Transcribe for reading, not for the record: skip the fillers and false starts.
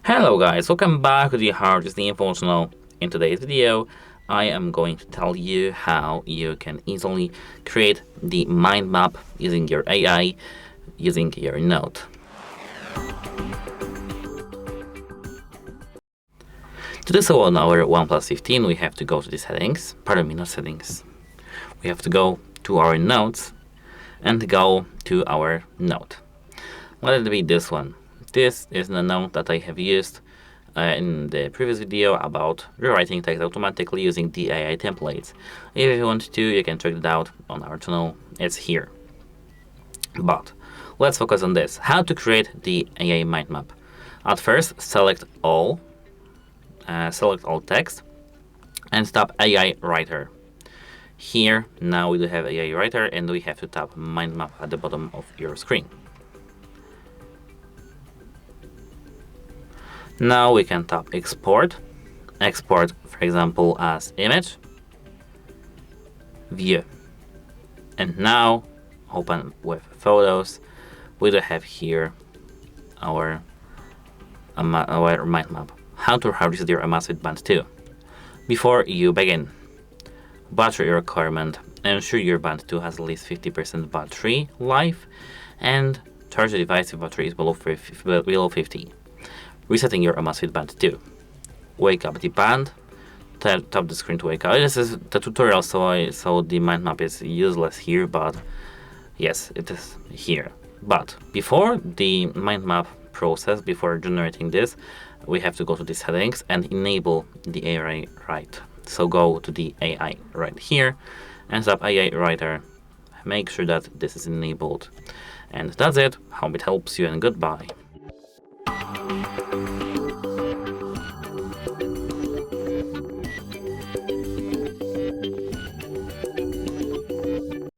Hello guys, welcome back to the HardReset.Info channel. In today's video, I am going to tell you how you can easily create the mind map using your AI, using your node. To do so on our OnePlus 15, we have to go to the settings, not settings. We have to go to our nodes and go to our node. Let it be this one. This is the node that I have used in the previous video about rewriting text automatically using the AI templates. If you want to, you can check it out on our channel. It's here. But let's focus on this. How to create the AI mind map. At first, select all text and tap AI Writer. Here, now we do have AI Writer and we have to tap mind map at the bottom of your screen. Now we can tap export, for example as image, view, and now open with photos. We do have here our mind map. How to reset your Amazfit Band 2. Before you begin, battery requirement: ensure your Band 2 has at least 50% battery life and charge the device if battery is below 50. Resetting your Amazfit Band 2. Wake up the band. Tap the screen to wake up. This is the tutorial, so the mind map is useless here, but yes, it is here. But before the mind map process, before generating this, we have to go to the settings and enable the AI Write. So go to the AI right here and tap AI Writer. Make sure that this is enabled. And that's it. Hope it helps you, and goodbye.